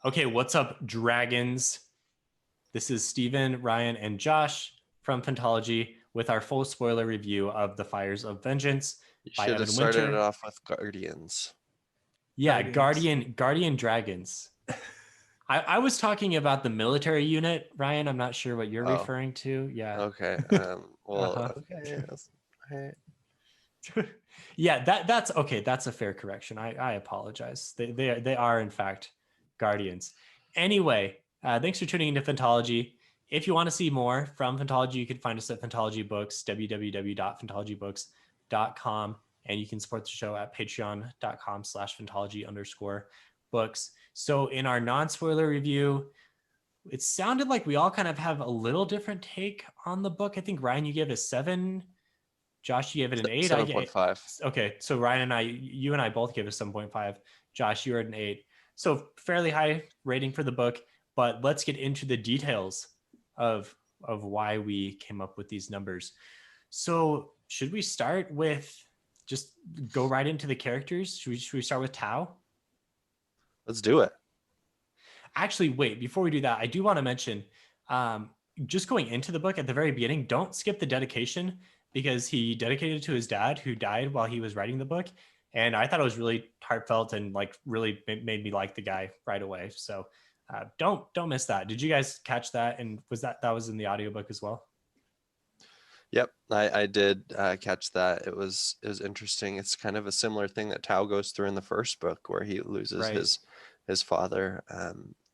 Okay, what's up, dragons? This is Steven, Ryan, and Josh from Phantology with our full spoiler review of The Fires of Vengeance You by should have Evan started it Winter. off with Guardians. Yeah, Guardians. Guardian Dragons. I was talking about the military unit, Ryan. I'm not sure what you're Oh, referring to. Yeah. okay. Uh-huh. Okay. All right. Yeah, that's okay. That's a fair correction. I apologize. They are in fact guardians. Anyway, thanks for tuning into Phantology. If you want to see more from Phantology, you can find us at Phantology Books, www.phantologybooks.com, and you can support the show at patreon.com/phantology_books. So in our non-spoiler review, it sounded like we all kind of have a little different take on the book. I think Ryan, you gave it a 7. Josh, you gave it an 8. 7.5. Okay, so Ryan and I, you and I both gave it a 7.5. Josh, you're at an 8. So fairly high rating for the book, but let's get into the details of why we came up with these numbers. So should we start with just go right into the characters? Should we start with Tao? Let's do it. Actually, wait, before we do that, I do want to mention, just going into the book at the very beginning, don't skip the dedication because he dedicated it to his dad who died while he was writing the book. And I thought it was really heartfelt and like really made me like the guy right away. So don't miss that. Did you guys catch that? And was that was in the audiobook as well? Yep, I did catch that. It was interesting. It's kind of a similar thing that Tao goes through in the first book where he loses Right. his father.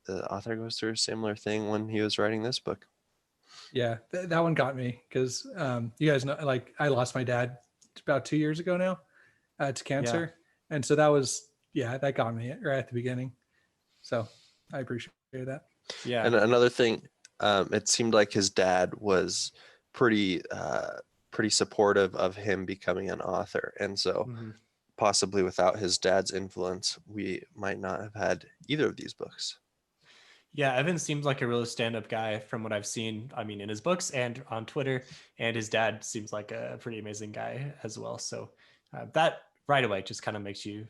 The author goes through a similar thing when he was writing this book. Yeah, that one got me because you guys know, like I lost my dad about 2 years ago now to cancer, and so that got me right at the beginning. So I appreciate that. Yeah. And another thing, it seemed like his dad was pretty supportive of him becoming an author, and so possibly without his dad's influence, we might not have had either of these books. Yeah, Evan seems like a real stand-up guy from what I've seen. I mean, in his books and on Twitter, and his dad seems like a pretty amazing guy as well. So that right away just kind of makes you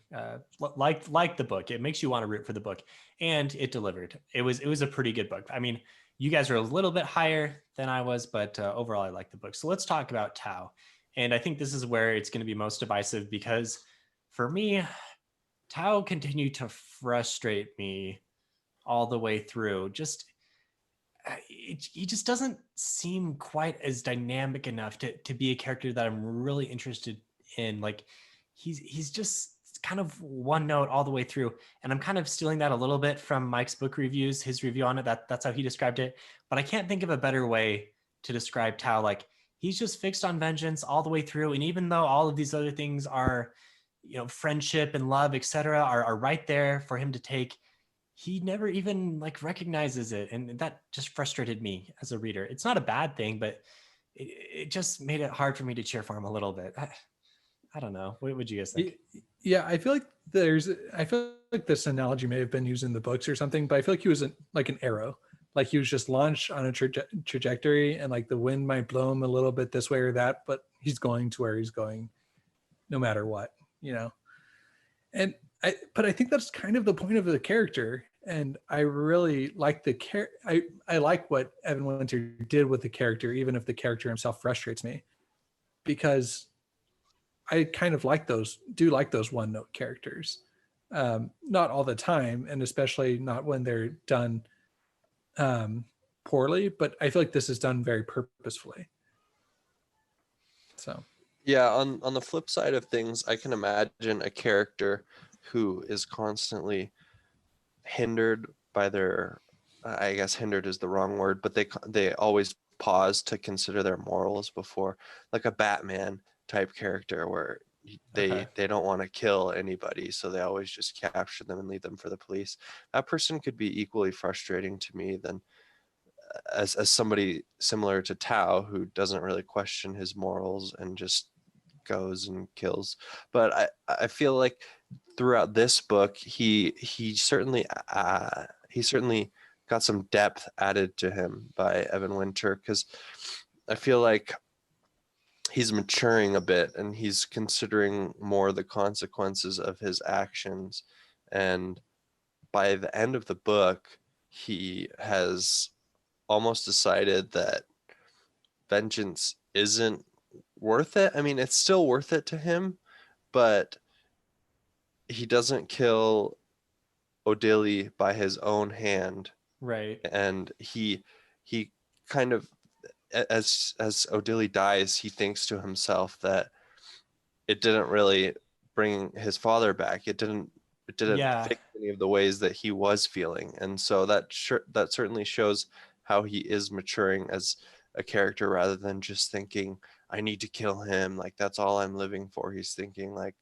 like the book. It makes you want to root for the book, and it delivered. It was a pretty good book. I mean, you guys are a little bit higher than I was, but overall, I like the book. So let's talk about Tao, and I think this is where it's going to be most divisive because for me, Tao continued to frustrate me all the way through. Just he just doesn't seem quite as dynamic enough to be a character that I'm really interested in. Like he's just kind of one note all the way through, and I'm kind of stealing that a little bit from Mike's book reviews, his review on it. That's how he described it, but I can't think of a better way to describe Tao. Like he's just fixed on vengeance all the way through, and even though all of these other things are, friendship and love, etc., are right there for him to take, he never even like recognizes it, and that just frustrated me as a reader. It's not a bad thing, but it just made it hard for me to cheer for him a little bit. I don't know. What would you guys think? Yeah, I feel like this analogy may have been used in the books or something, but I feel like he was like an arrow. Like he was just launched on a trajectory, and like the wind might blow him a little bit this way or that, but he's going to where he's going no matter what, And I think that's kind of the point of the character. And I really like I like what Evan Winter did with the character, even if the character himself frustrates me, because I kind of like those one note characters. Not all the time, and especially not when they're done poorly, but I feel like this is done very purposefully. So yeah, on the flip side of things, I can imagine a character who is constantly hindered by their, I guess hindered is the wrong word, but they always pause to consider their morals before, like a Batman type character where they don't want to kill anybody, so they always just capture them and leave them for the police. That person could be equally frustrating to me than as somebody similar to Tao, who doesn't really question his morals and just goes and kills. But I feel like throughout this book, he certainly got some depth added to him by Evan Winter, because I feel like he's maturing a bit and he's considering more the consequences of his actions, and by the end of the book, he has almost decided that vengeance isn't worth it. I mean, it's still worth it to him, but he doesn't kill Odili by his own hand. Right. And he kind of, as Odili dies, he thinks to himself that it didn't really bring his father back. It didn't Yeah. fix any of the ways that he was feeling. And so that certainly shows how he is maturing as a character, rather than just thinking, I need to kill him, like that's all I'm living for. He's thinking like,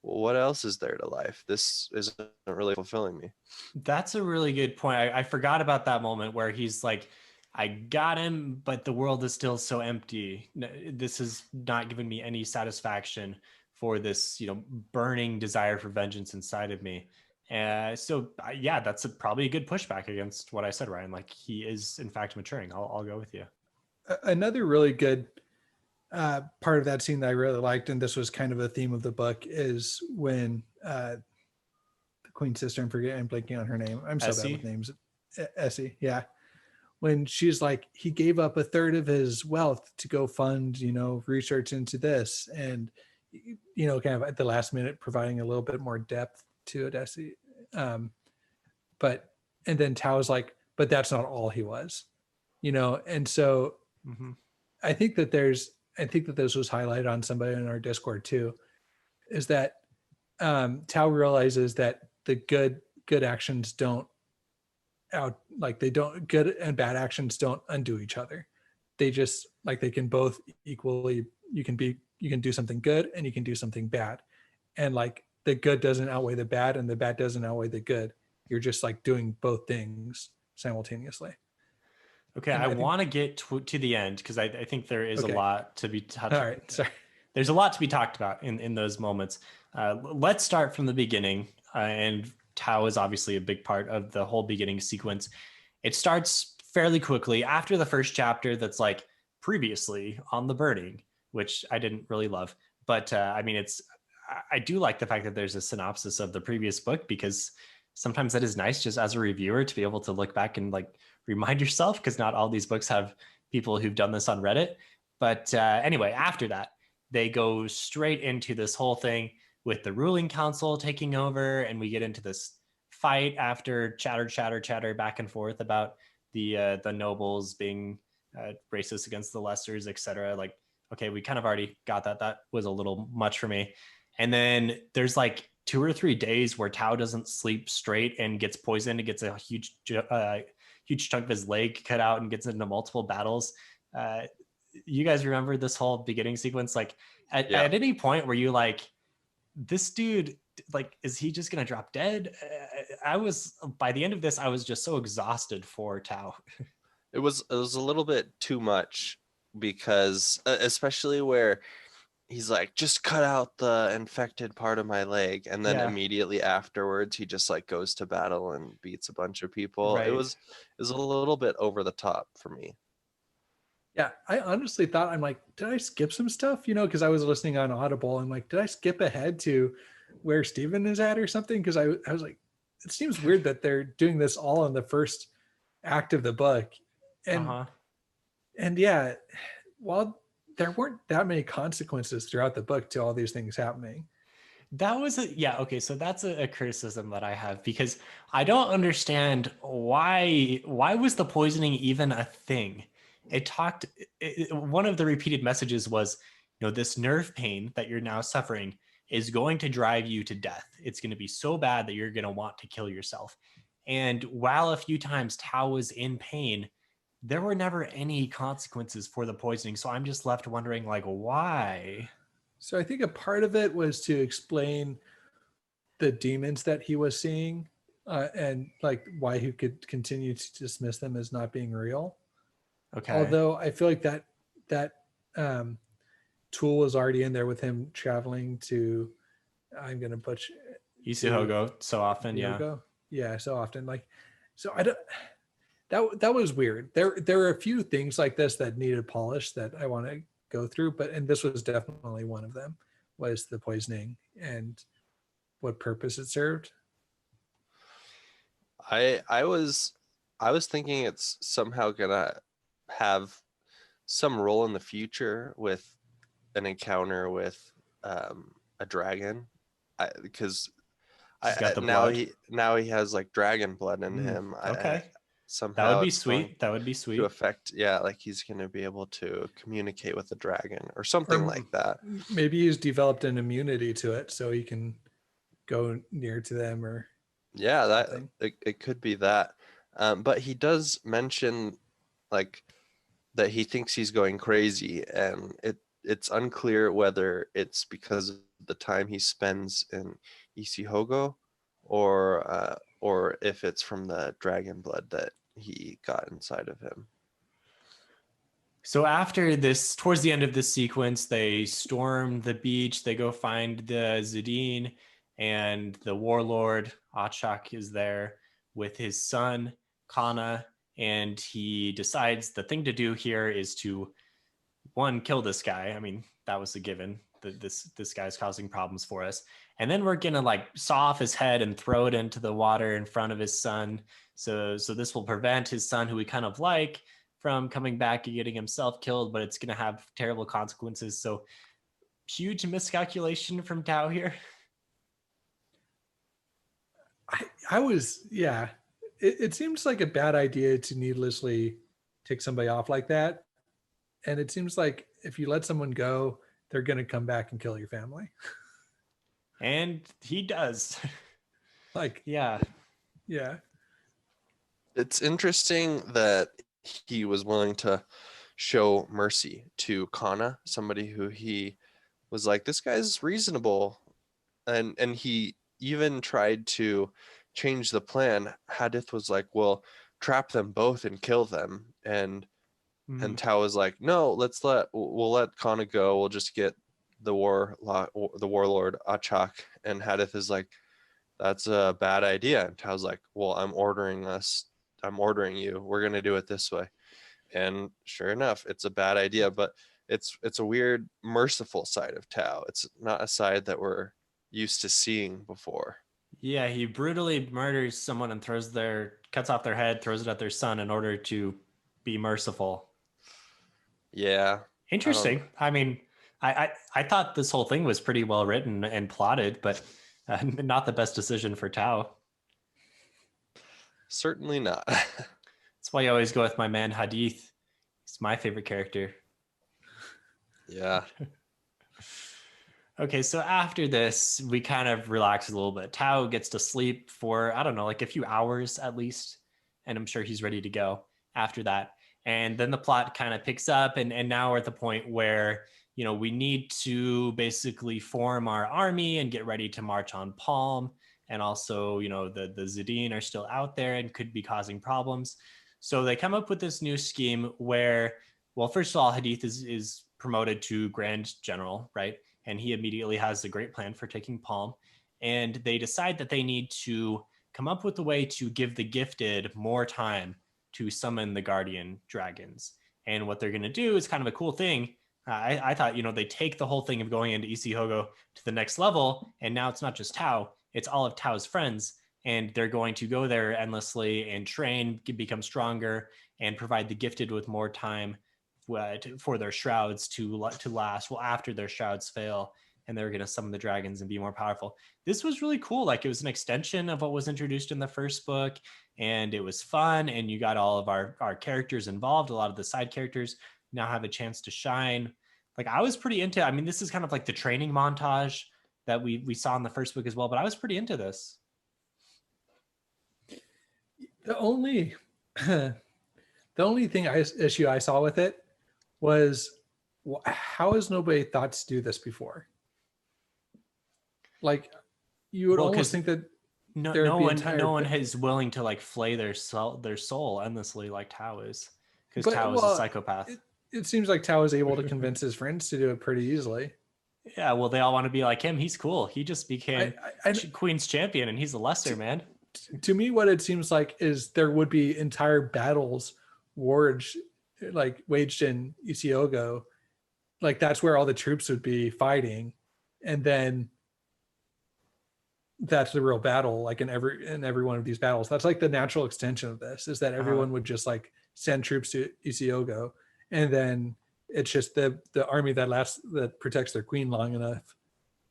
well, what else is there to life? This isn't really fulfilling me. That's a really good point. I forgot about that moment where he's like, I got him, but the world is still so empty. This has not given me any satisfaction for this, burning desire for vengeance inside of me. Yeah, that's probably a good pushback against what I said, Ryan. Like, he is in fact maturing. I'll go with you. Another really good part of that scene that I really liked, and this was kind of a theme of the book, is when the Queen's sister, I'm blanking on her name. I'm so bad with names. Essie, yeah. When she's like, he gave up a third of his wealth to go fund, research into this, and kind of at the last minute providing a little bit more depth to it, Essie. And then Tao's like, but that's not all he was, and so I think that this was highlighted on somebody in our Discord too, is that Tao realizes that the good actions don't good and bad actions don't undo each other. They just they can both equally, you can do something good and you can do something bad. And the good doesn't outweigh the bad and the bad doesn't outweigh the good. You're just doing both things simultaneously. Okay, I want to get to the end because I think there is a lot to be touched. All right, sorry. There's a lot to be talked about in those moments. Let's start from the beginning. And Tao is obviously a big part of the whole beginning sequence. It starts fairly quickly after the first chapter that's like previously on the burning, which I didn't really love. But I do like the fact that there's a synopsis of the previous book, because sometimes that is nice just as a reviewer to be able to look back and remind yourself, because not all these books have people who've done this on Reddit. But anyway, after that, they go straight into this whole thing with the ruling council taking over, and we get into this fight after chatter back and forth about the nobles being racist against the lessers, etc. Okay, we kind of already got that. That was a little much for me. And then there's 2 or 3 days where Tao doesn't sleep straight and gets poisoned and gets a huge chunk of his leg cut out and gets into multiple battles. You guys remember this whole beginning sequence? At any point were you this dude, is he just gonna drop dead? By the end of this, I was just so exhausted for Tao. It was a little bit too much, because especially where he's like, just cut out the infected part of my leg, and then immediately afterwards he just goes to battle and beats a bunch of people. Right. It was a little bit over the top for me. Yeah, I honestly thought, I'm did I skip some stuff? Because I was listening on Audible. I'm did I skip ahead to where Steven is at or something? Because I was like, it seems weird that they're doing this all in the first act of the book. And yeah, while there weren't that many consequences throughout the book to all these things happening. That was okay. So that's a criticism that I have, because I don't understand why was the poisoning even a thing? One of the repeated messages was, this nerve pain that you're now suffering is going to drive you to death. It's going to be so bad that you're going to want to kill yourself. And while a few times Tao was in pain, there were never any consequences for the poisoning. So I'm just left wondering, why? So I think a part of it was to explain the demons that he was seeing, and why he could continue to dismiss them as not being real. Okay. Although I feel like that tool was already in there with him traveling to, I'm going to butcher Isihogo so often. Yeah. So often. So I don't, that was weird. There were a few things like this that needed polish that I want to go through, and this was definitely one of them, was the poisoning and what purpose it served. I was thinking it's somehow gonna have some role in the future with an encounter with a dragon, because He's got the now blood. he has like dragon blood in Mm, him. okay. That would Somehow be it's going sweet. That would be to sweet. affect, yeah, like he's going to be able to communicate with the dragon or something Or like that. maybe he's developed an immunity to it, so he can go near to them or Yeah, that something. it could be that. But he does mention like that he thinks he's going crazy, and it's unclear whether it's because of the time he spends in Isihogo, or if it's from the dragon blood that he got inside of him. So after this, towards the end of this sequence, they storm the beach. They go find the Zidane, and the warlord Achak is there with his son Kana, and he decides the thing to do here is to one, kill this guy. I mean, that was a given. This guy's causing problems for us. And then we're gonna like saw off his head and throw it into the water in front of his son. So this will prevent his son, who we kind of like, from coming back and getting himself killed, but it's gonna have terrible consequences. So huge miscalculation from Tao here. I was, yeah. It seems like a bad idea to needlessly take somebody off like that. And it seems like if you let someone go, they're going to come back and kill your family. And he does. Like, Yeah. yeah. It's interesting that he was willing to show mercy to Kana, somebody who he was like, this guy's reasonable, and he even tried to change the plan. Hadith was like, well, trap them both and kill them, and Mhm. Tao was like, no, we'll let Kana go. We'll just get the warlord Achak. And Hadith is like, that's a bad idea. And Tao's like, well, I'm ordering you. We're gonna do it this way. And sure enough, it's a bad idea, but it's a weird, merciful side of Tao. It's not a side that we're used to seeing before. Yeah, he brutally murders someone and cuts off their head, throws it at their son in order to be merciful. Yeah, I don't. Interesting. I mean, I thought this whole thing was pretty well written and plotted, but not the best decision for Tao. Certainly not. That's why I always go with my man Hadith. He's my favorite character. Yeah. Okay, so after this, we kind of relax a little bit. Tao gets to sleep for, I don't know, like a few hours at least. And I'm sure he's ready to go after that. And then the plot kind of picks up. And now we're at the point where, we need to basically form our army and get ready to march on Palm. And also, the Zidane are still out there and could be causing problems. So they come up with this new scheme where, well, first of all, Hadith is promoted to Grand General, right? And he immediately has a great plan for taking Palm. And they decide that they need to come up with a way to give the gifted more time to summon the guardian dragons. And what they're going to do is kind of a cool thing. I thought, they take the whole thing of going into Isihogo to the next level. And now it's not just Tao, it's all of Tao's friends. And they're going to go there endlessly and train, become stronger, and provide the gifted with more time for their shrouds to last well after their shrouds fail, and they're going to summon the dragons and be more powerful. This was really cool. Like, it was an extension of what was introduced in the first book, and it was fun, and you got all of our characters involved. A lot of the side characters now have a chance to shine. Like, I was pretty into, I mean, this is kind of like the training montage that we saw in the first book as well, but I was pretty into this. The only the only issue I saw with it was, how has nobody thought to do this before? Like, you would almost think that no one is willing to like flay their soul endlessly like Tao is, because Tao is a psychopath. It seems like Tao is able to convince his friends to do it pretty easily. Yeah, well, they all want to be like him. He's cool. He just became Queen's champion, and he's a lesser man. To me, what it seems like is there would be entire battles waged in Isihogo. Like, that's where all the troops would be fighting. And then that's the real battle, like in every one of these battles. That's like the natural extension of this, is that everyone would just like send troops to Isihogo, and then it's just the army that protects their queen long enough,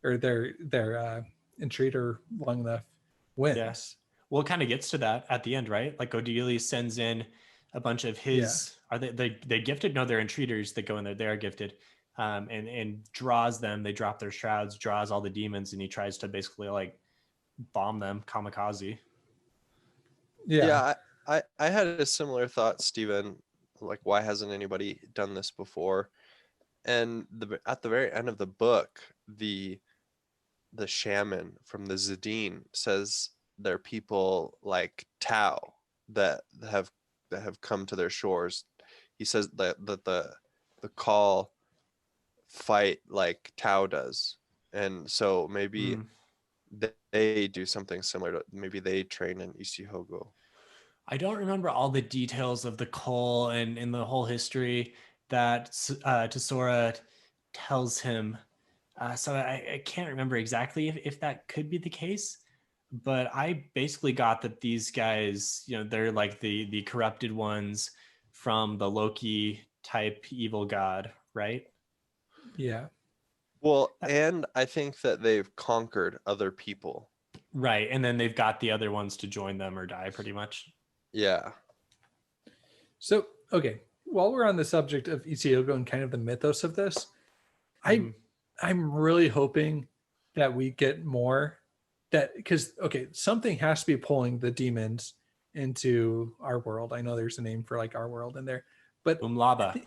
or their entreater long enough, wins. Yeah. Well, it kind of gets to that at the end, right? Like Odile sends in a bunch of his. Are they gifted? No, they're entreaters that go in there. They are gifted, and draws them. They drop their shrouds, draws all the demons, and he tries to basically like bomb them, kamikaze. Yeah, I had a similar thought, Steven. Like, why hasn't anybody done this before? And at the very end of the book, the shaman from the Zadine says they're people like Tau that have come to their shores. He says that the call fight like Tau does, and so maybe they do something similar to, maybe they train in Isihogo. I don't remember all the details of the call and in the whole history that Tesora tells him. So I can't remember exactly if that could be the case, but I basically got that these guys, they're like the corrupted ones from the Loki type evil god, right? Yeah. Well, and I think that they've conquered other people. Right, and then they've got the other ones to join them or die, pretty much. Yeah. So, okay, while we're on the subject of Isihogo and kind of the mythos of this, I'm really hoping that we get more, that because something has to be pulling the demons into our world. I know there's a name for like our world in there, but Umlaba.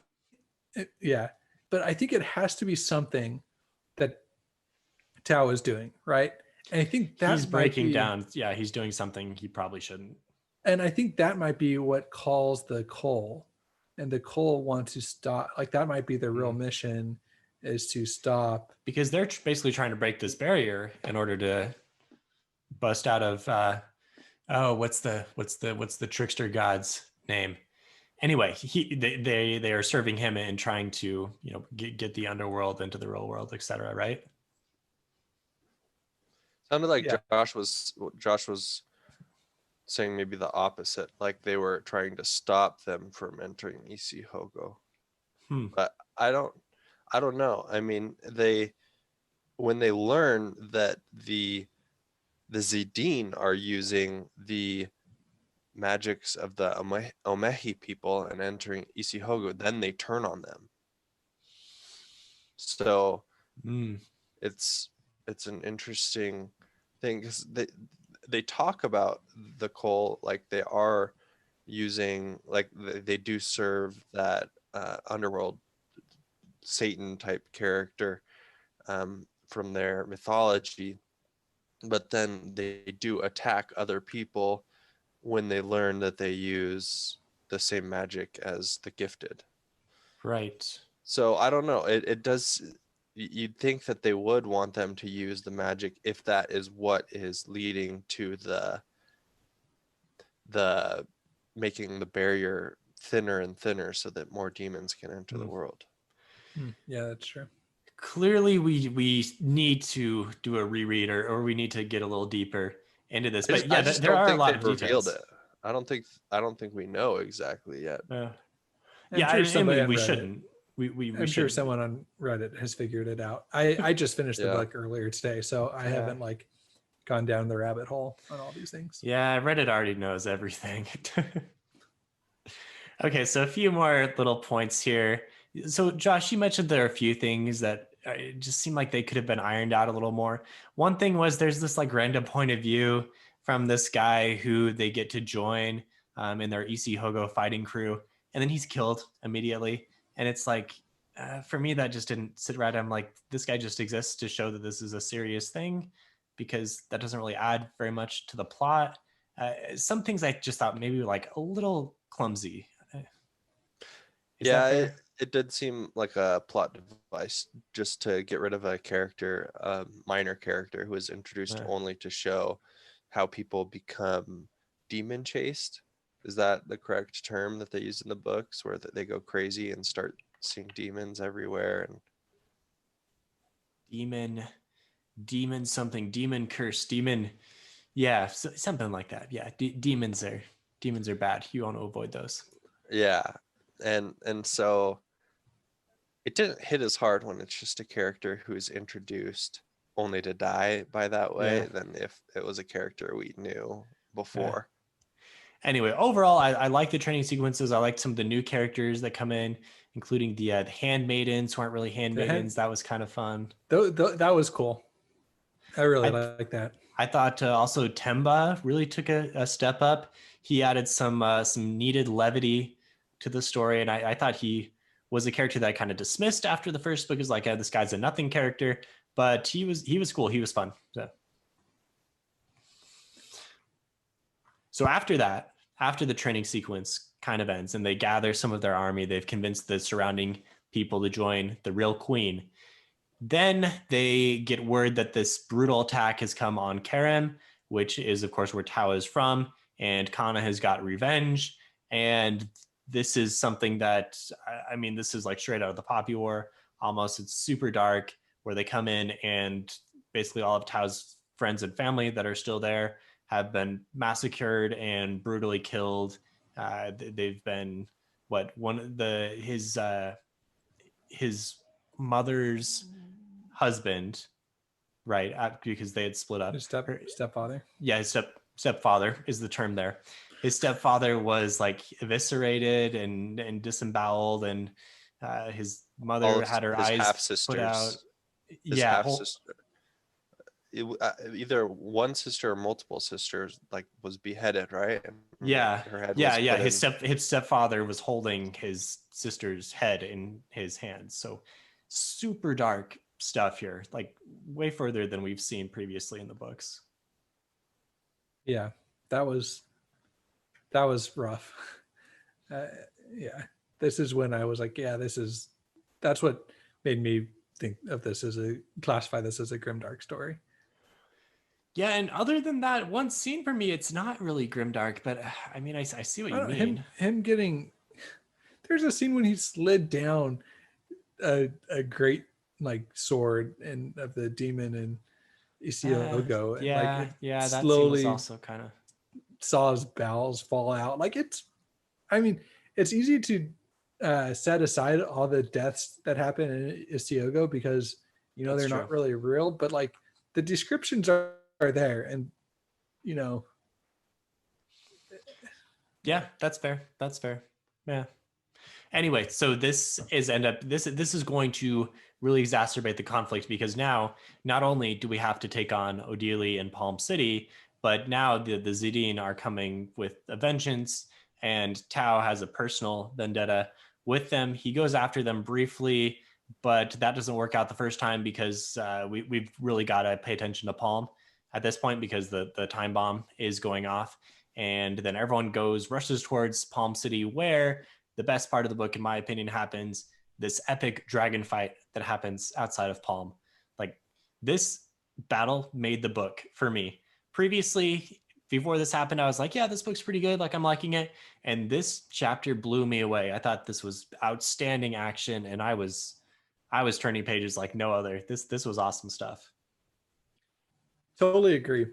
yeah, but I think it has to be something that Tao is doing, right? And I think that he's breaking down. Yeah, he's doing something he probably shouldn't. And I think that might be what calls the Cole, and the Cole want to stop. Like that might be their real mission, is to stop, because they're basically trying to break this barrier in order to bust out of what's the trickster god's name? Anyway, they are serving him and trying to get the underworld into the real world, etc. Right? Sounded like Josh was saying maybe the opposite, like they were trying to stop them from entering Isihogo. But I don't know. I mean, when they learn that the Zidane are using the magics of the Omehi people and entering Isihogo, then they turn on them. So it's an interesting thing, because they talk about the Cole like they are using, like they do serve that underworld Satan type character from their mythology, but then they do attack other people when they learn that they use the same magic as the gifted. Right. So I don't know. It does. You'd think that they would want them to use the magic if that is what is leading to the making the barrier thinner and thinner so that more demons can enter the world. Yeah, that's true. Clearly, we need to do a reread, or we need to get a little deeper into this. But yeah, there are a lot of details. It. I don't think we know exactly yet. Yeah, sure we shouldn't. I'm sure someone on Reddit has figured it out. I just finished the book earlier today, so I haven't like gone down the rabbit hole on all these things. Yeah, Reddit already knows everything. Okay, so a few more little points here. So Josh, you mentioned there are a few things that just seem like they could have been ironed out a little more. One thing was there's this like random point of view from this guy who they get to join in their Isihogo fighting crew, and then he's killed immediately. And it's like, for me, that just didn't sit right. I'm like, this guy just exists to show that this is a serious thing, because that doesn't really add very much to the plot. Some things I just thought maybe were like a little clumsy. It did seem like a plot device just to get rid of a character, a minor character who was introduced only to show how people become demon chased. Is that the correct term that they use in the books, where they go crazy and start seeing demons everywhere? And demon demon something, demon curse, demon. Yeah, something like that. Yeah, demons are bad. You want to avoid those. Yeah, and so it didn't hit as hard when it's just a character who's introduced only to die by that way Yeah. than if it was a character we knew Yeah. before. Anyway, overall, I like the training sequences. I like some of the new characters that come in, including the handmaidens who aren't really handmaidens. That was kind of fun. That was cool. I really I like that. I thought also Temba really took a step up. He added some needed levity to the story, and I thought he was a character that I kind of dismissed after the first book. Is like, this guy's a nothing character, but he was cool. He was fun. So after that, after the training sequence kind of ends, and they gather some of their army, they've convinced the surrounding people to join the real queen. Then they get word that this brutal attack has come on Kerem, which is, of course, where Tao is from, and Kana has got revenge. And this is something that, I mean, this is like straight out of the Poppy War almost. It's super dark, where they come in and basically all of Tao's friends and family that are still there have been massacred and brutally killed. They've been his mother's husband, right? Because they had split up. His stepfather. Yeah, his stepfather is the term there. His stepfather was like eviscerated and disemboweled, and his mother had her eyes put out. Yeah, either one sister or multiple sisters like was beheaded, right? And yeah, her head yeah. was His stepfather was holding his sister's head in his hands. So super dark stuff here, like way further than we've seen previously in the books. Yeah, that was rough. Yeah, this is when I was like, yeah, that's what made me think of this as classify this as a grimdark story. Yeah, and other than that one scene, for me, it's not really grimdark, but I mean, I see what you mean. Him getting, there's a scene when he slid down a great like sword and of the demon and Isihogo, and like that slowly scene was also kind of saw his bowels fall out. Like I mean, it's easy to set aside all the deaths that happen in Isihogo because they're not really real, but like the descriptions are there, and yeah, that's fair. Yeah. Anyway, so this is going to really exacerbate the conflict, because now not only do we have to take on Odili and Palm City, but now the Zidane are coming with a vengeance, and Tao has a personal vendetta with them. He goes after them briefly, but that doesn't work out the first time because we've really got to pay attention to Palm at this point, because the time bomb is going off. And then everyone rushes towards Palm City, where the best part of the book, in my opinion, happens. This epic dragon fight that happens outside of Palm. Like, this battle made the book for me. Previously, before this happened, I was like, yeah, this book's pretty good. Like, I'm liking it. And this chapter blew me away. I thought this was outstanding action, and I was turning pages like no other. This was awesome stuff. Totally agree.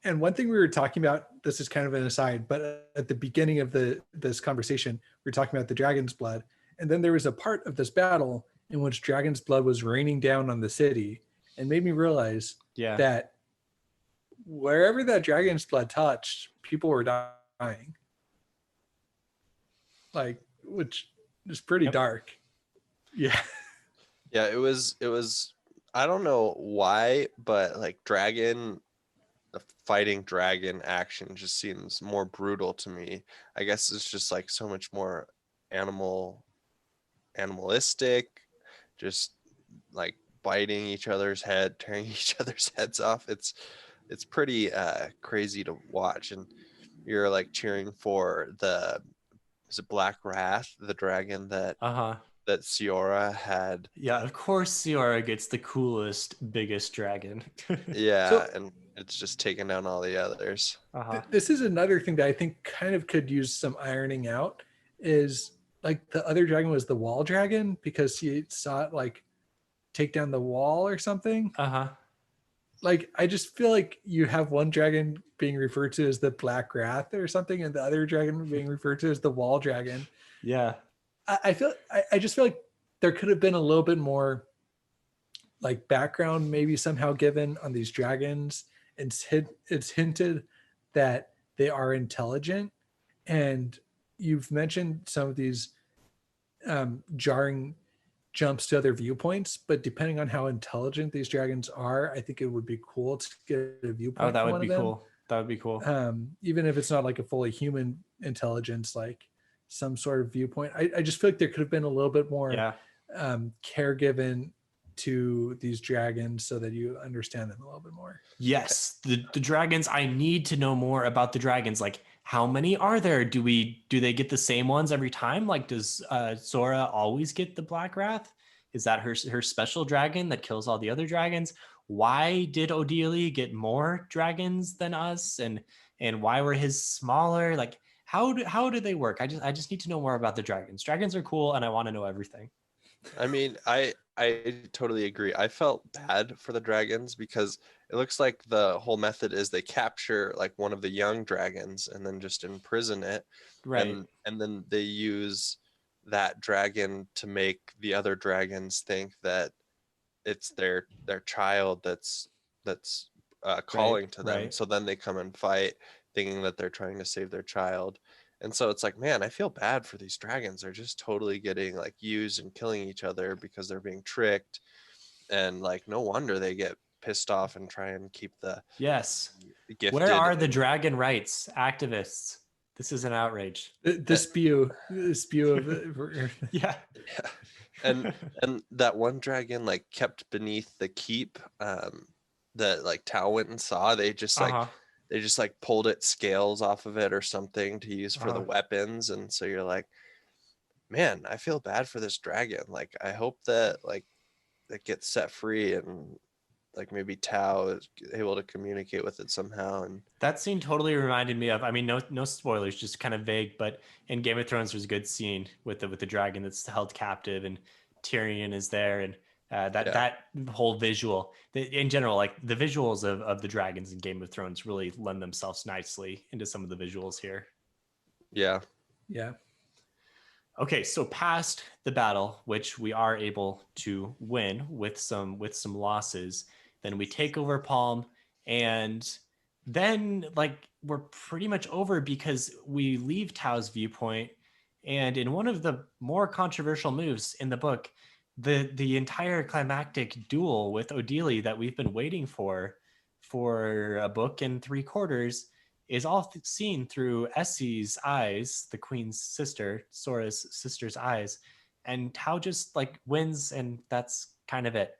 And one thing we were talking about, this is kind of an aside, but at the beginning of this conversation, we were talking about the dragon's blood. And then there was a part of this battle in which dragon's blood was raining down on the city, and made me realize that wherever that dragon's blood touched, people were dying. Like, which is pretty dark. Yeah. Yeah, it was, I don't know why, but like fighting dragon action just seems more brutal to me. I guess it's just like so much more animalistic, just like biting each other's head, tearing each other's heads off. It's pretty crazy to watch, and you're like cheering for is it Black Wrath, the dragon that Siora had. Yeah, of course Siora gets the coolest, biggest dragon. Yeah, and it's just taking down all the others. This is another thing that I think kind of could use some ironing out, is like the other dragon was the wall dragon because he saw it like take down the wall or something. like I just feel like you have one dragon being referred to as the Black Wrath or something, and the other dragon being referred to as the Wall Dragon. Yeah. I just feel like there could have been a little bit more like background maybe somehow given on these dragons. It's hinted that they are intelligent, and you've mentioned some of these jarring jumps to other viewpoints, but depending on how intelligent these dragons are, I think it would be cool to get a Oh, viewpoint that from would one be of them. cool. That would be cool. Even if it's not like a fully human intelligence, like some sort of viewpoint. I just feel like there could have been a little bit more Yeah. care given to these dragons so that you understand them a little bit more. Yes, the dragons. I need to know more about the dragons. Like, how many are there? Do they get the same ones every time? Like, does Sora always get the Black Wrath? Is that her special dragon that kills all the other dragons? Why did Odelia get more dragons than us? And why were his smaller? Like, how do they work? I just need to know more about the dragons. Dragons are cool, and I want to know everything. I mean, I totally agree. I felt bad for the dragons because it looks like the whole method is they capture like one of the young dragons and then just imprison it. Right. And then they use that dragon to make the other dragons think that it's their child that's calling to them. Right. So then they come and fight thinking that they're trying to save their child. And so it's like, man, I feel bad for these dragons. They're just totally getting like used and killing each other because they're being tricked. And like, no wonder they get pissed off and try and keep the Yes. gifted. Where are the dragon rights activists? This is an outrage. The spew of Yeah. and that one dragon like kept beneath the keep that like Tao went and saw. They just like they just like pulled its scales off of it or something to use for the weapons. And so you're like, man, I feel bad for this dragon. Like, I hope that like it gets set free and like maybe Tao is able to communicate with it somehow. And that scene totally reminded me of, I mean, no spoilers, just kind of vague, but in Game of Thrones there's a good scene with the dragon that's held captive and Tyrion is there, and that whole visual, in general, like the visuals of the dragons in Game of Thrones really lend themselves nicely into some of the visuals here. Yeah. Okay, so past the battle, which we are able to win with some losses, then we take over Palm, and then like we're pretty much over because we leave Tao's viewpoint, and in one of the more controversial moves in the book, the entire climactic duel with Odelia that we've been waiting for a book and 3/4 is all seen through Essie's eyes, the queen's sister, Sora's sister's eyes, and Tao just like wins, and that's kind of it.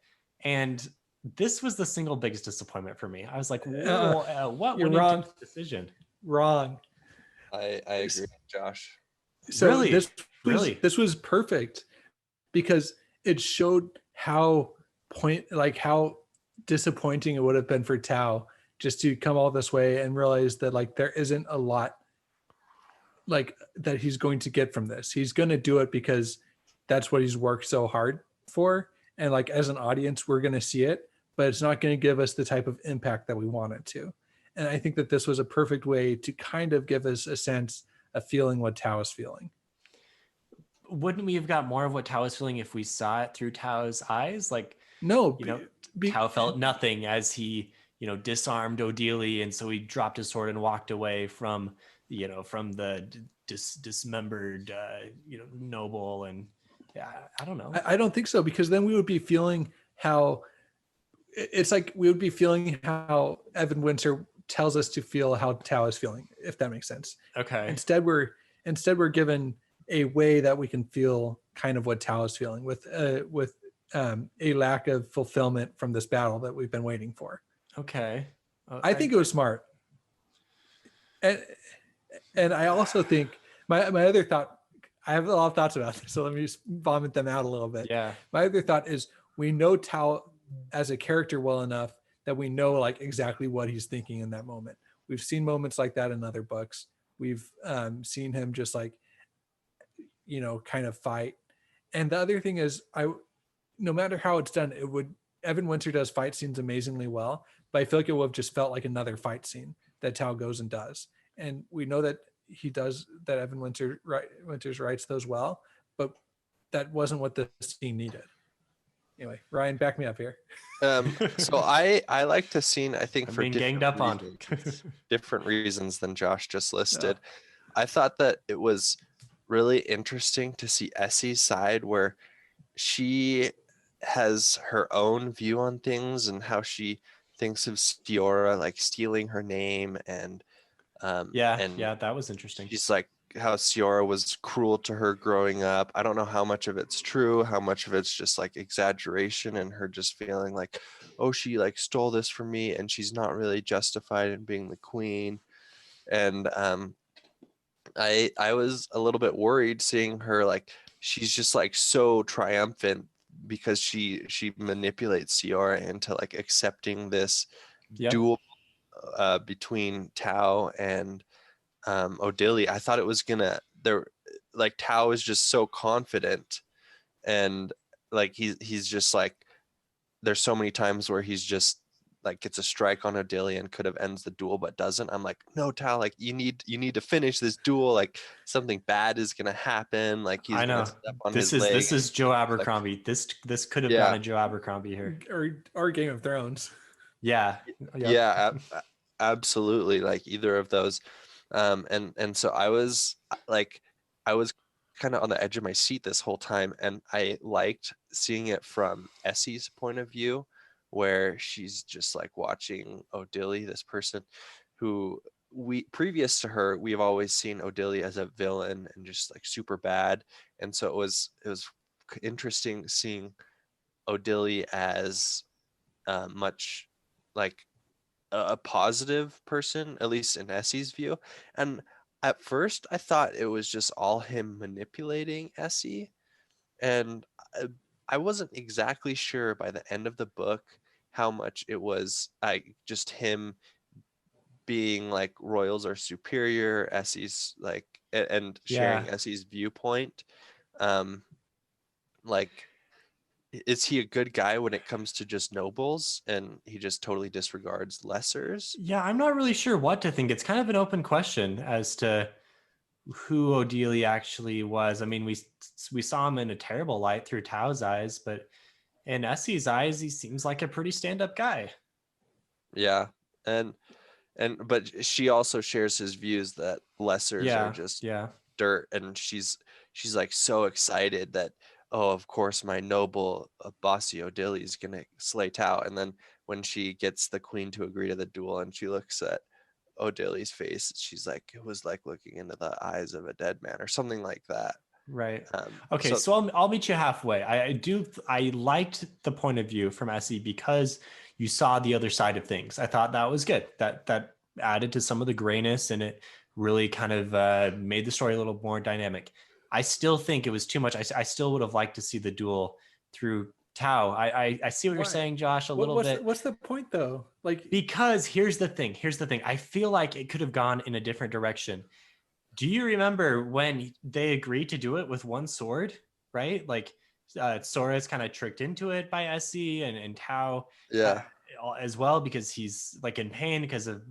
And this was the single biggest disappointment for me. I was like, what went into this decision? Wrong. I agree with Josh. So Really? This was perfect because it showed how how disappointing it would have been for Tao just to come all this way and realize that like there isn't a lot like that he's going to get from this. He's going to do it because that's what he's worked so hard for, and like as an audience we're going to see it, but it's not going to give us the type of impact that we want it to. And I think that this was a perfect way to kind of give us a sense of feeling what Tao is feeling. Wouldn't we have got more of what Tao was feeling if we saw it through Tao's eyes? Like, no, Tao felt nothing as he, disarmed Odelia, and so he dropped his sword and walked away from the dismembered, noble. And yeah, I don't know. I don't think so, because then we would be feeling how it's like we would be feeling how Evan Winter tells us to feel how Tao is feeling, if that makes sense. Okay. Instead, we're given a way that we can feel kind of what Tao is feeling with a lack of fulfillment from this battle that we've been waiting for. Okay. I think it was smart. And I also think my other thought, I have a lot of thoughts about this, so let me just vomit them out a little bit. Yeah. My other thought is we know Tao as a character well enough that we know like exactly what he's thinking in that moment. We've seen moments like that in other books. We've seen him just like, kind of fight. And the other thing is, no matter how it's done, Evan Winter does fight scenes amazingly well, but I feel like it would have just felt like another fight scene that Tao goes and does. And we know that he does, that Evan Winters writes those well, but that wasn't what the scene needed. Anyway, Ryan, back me up here. So I like the scene, I think, I'm for being ganged up on. different reasons than Josh just listed. I thought that it was really interesting to see Essie's side, where she has her own view on things and how she thinks of Stiora like stealing her name, and Yeah, that was interesting. she's like how Ciora was cruel to her growing up. I don't know how much of it's true, how much of it's just like exaggeration and her just feeling like, oh, she like stole this from me and she's not really justified in being the queen. And I was a little bit worried seeing her like she's just like so triumphant because she manipulates Ciora into like accepting this duel between Tao and Odili. I thought it was gonna there like Tao is just so confident, and like he's just like there's so many times where he's just like gets a strike on Odili and could have ends the duel but doesn't. I'm like, no, Tao, like you need to finish this duel, like something bad is gonna happen, like he's gonna step on his leg. This is Joe Abercrombie. Like, this could have gone to Joe Abercrombie here. Or Game of Thrones. Yeah. Yep. Yeah, absolutely, like either of those. And so I was kind of on the edge of my seat this whole time, and I liked seeing it from Essie's point of view, where she's just like watching Odili, this person who previous to her, we've always seen Odili as a villain and just like super bad. And so it was interesting seeing Odili as much like a positive person, at least in Essie's view. And at first I thought it was just all him manipulating Essie, and I wasn't exactly sure by the end of the book how much it was just him being like royals are superior, Essie's like and sharing Essie's viewpoint. Like, is he a good guy when it comes to just nobles and he just totally disregards lessers? Yeah, I'm not really sure what to think. It's kind of an open question as to who Odili actually was. I mean, we saw him in a terrible light through Tao's eyes, but in Essie's eyes, he seems like a pretty stand-up guy. Yeah, but she also shares his views that lessers are just dirt, and she's like so excited that, oh, of course my noble bossy Odili is gonna slay Tao. And then when she gets the queen to agree to the duel and she looks at Odili's face, she's like, it was like looking into the eyes of a dead man or something like that. Right. Okay, so I'll meet you halfway. I liked the point of view from Essie because you saw the other side of things. I thought that was good. That added to some of the grayness, and it really kind of made the story a little more dynamic. I still think it was too much. I still would have liked to see the duel through Tao. I see what you're saying, Josh, a little bit. What's the point though? Like, because here's the thing. I feel like it could have gone in a different direction. Do you remember when they agreed to do it with one sword, right? Like Sora is kind of tricked into it by Essie and Tao as well, because he's like in pain because of,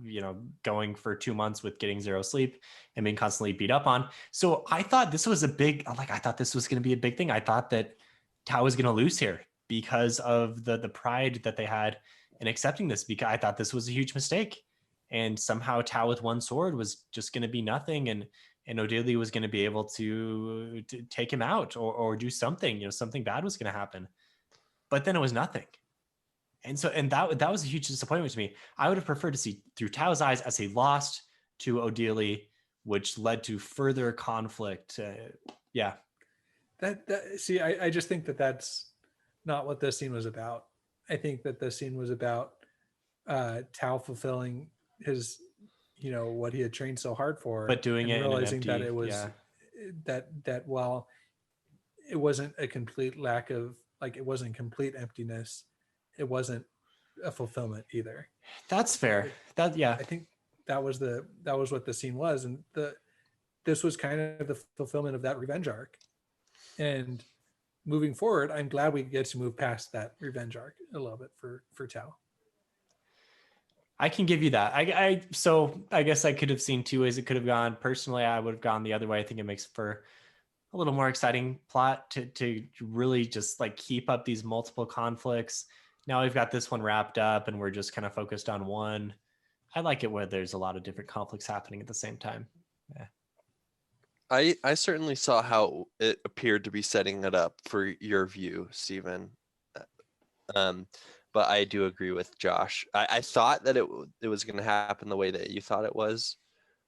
going for 2 months with getting zero sleep and being constantly beat up on. So I thought this was I thought this was going to be a big thing. I thought that Tao was going to lose here because of the pride that they had in accepting this, because I thought this was a huge mistake. And somehow Tao with one sword was just going to be nothing, and Odili was going to be able to take him out or do something. Something bad was going to happen. But then it was nothing, and that was a huge disappointment to me. I would have preferred to see through Tao's eyes as he lost to Odili, which led to further conflict. I just think that that's not what this scene was about. I think that the scene was about Tao fulfilling his, what he had trained so hard for, but doing it, realizing that it was that while it wasn't a complete lack of, like, it wasn't complete emptiness, it wasn't a fulfillment either. That's fair. I think that was what the scene was, and this was kind of the fulfillment of that revenge arc. And moving forward, I'm glad we get to move past that revenge arc a little bit for Tao. I can give you that. So I guess I could have seen two ways it could have gone. Personally, I would have gone the other way. I think it makes for a little more exciting plot to really just like keep up these multiple conflicts. Now we've got this one wrapped up and we're just kind of focused on one. I like it where there's a lot of different conflicts happening at the same time. Yeah. I certainly saw how it appeared to be setting it up for your view, Stephen. Um, but I do agree with Josh. I thought that it was going to happen the way that you thought it was,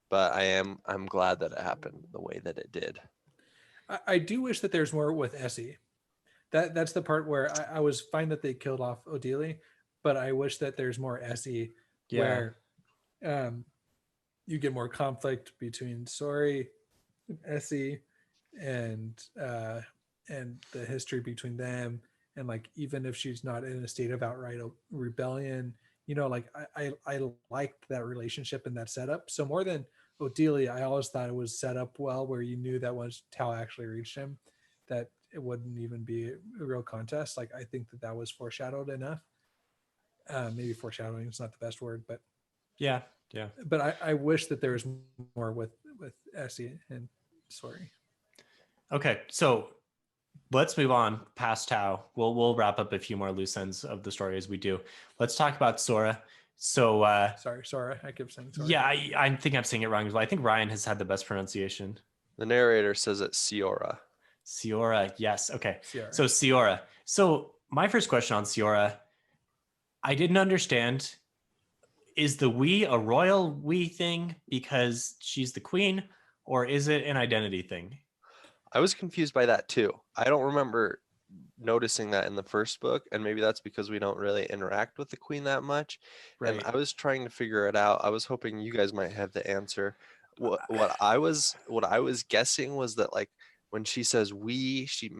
but I'm glad that it happened the way that it did. I do wish that there's more with Essie. That's the part where I was fine that they killed off Odile, but I wish that there's more Essie Yeah. where you get more conflict between Sori and Essie and the history between them, and like even if she's not in a state of outright rebellion, like I liked that relationship and that setup. So more than Odile, I always thought it was set up well where you knew that once Tao actually reached him, that it wouldn't even be a real contest. Like I think that was foreshadowed enough. Maybe foreshadowing is not the best word, but Yeah. But I wish that there was more with Essie and Sori. Okay, so let's move on past Tao. We'll wrap up a few more loose ends of the story as we do. Let's talk about Sora. So Sorry, Sora. I keep saying Sora. yeah, I think I'm saying it wrong as well. I think Ryan has had the best pronunciation. The narrator says it's Siora. Siora, yes. Okay. Ciara. So Siora. So my first question on Siora, I didn't understand. Is the we a royal we thing because she's the queen, or is it an identity thing? I was confused by that too. I don't remember noticing that in the first book, and maybe that's because we don't really interact with the queen that much. Right. And I was trying to figure it out. I was hoping you guys might have the answer. What I was guessing was that like when she says we, she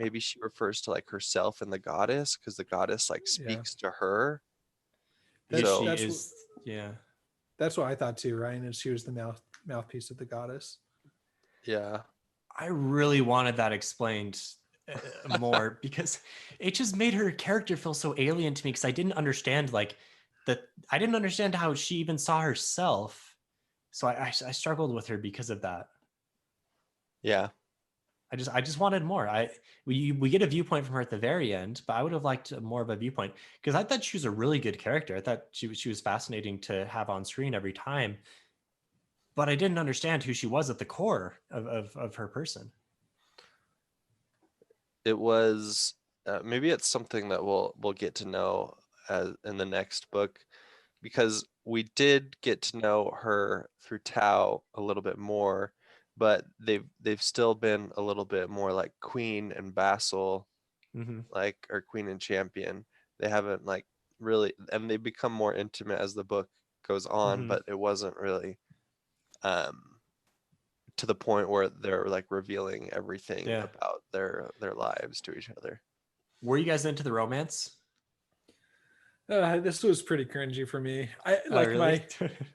refers to like herself and the goddess, because the goddess like speaks to her. That's, She that's is, yeah. That's what I thought too, Ryan, is she was the mouthpiece of the goddess. Yeah. I really wanted that explained more because it just made her character feel so alien to me because I didn't understand like that. I didn't understand how she even saw herself. So I struggled with her because of that. Yeah. I just wanted more. We get a viewpoint from her at the very end, but I would have liked more of a viewpoint because I thought she was a really good character. I thought she was fascinating to have on screen every time, but I didn't understand who she was at the core of her person. It was maybe it's something that we'll get to know in the next book, because we did get to know her through Tao a little bit more, but they've still been a little bit more like queen and vassal, like, or queen and champion. They haven't like really, and they become more intimate as the book goes on, but it wasn't really to the point where they're like revealing everything about their lives to each other. Were you guys into the romance? This was pretty cringy for me. I really?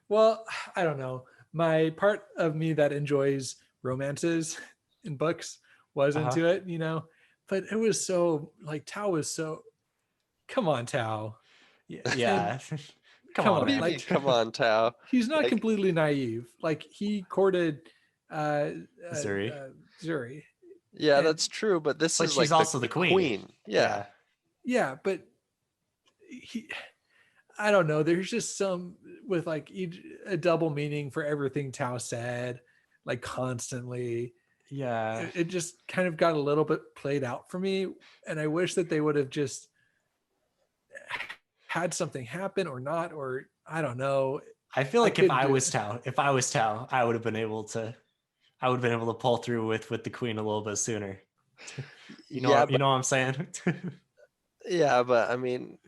Well, I don't know. My part of me that enjoys romances in books was into it, but it was so like Tao was so. Come on, Tao. Yeah. Come on, What do you man. mean, come on, Tao? He's not Like, completely naive. Like he courted Zuri. Zuri. Yeah, And- that's true, but this But is she's like also the queen. Yeah. Yeah, but I don't know. There's just some with like a double meaning for everything Tao said, like constantly. Yeah. It just kind of got a little bit played out for me, and I wish that they would have just had something happen or not, or I don't know. I feel like if I was Tao, I would have been able to pull through with the queen a little bit sooner. You know what I'm saying? Yeah, but I mean,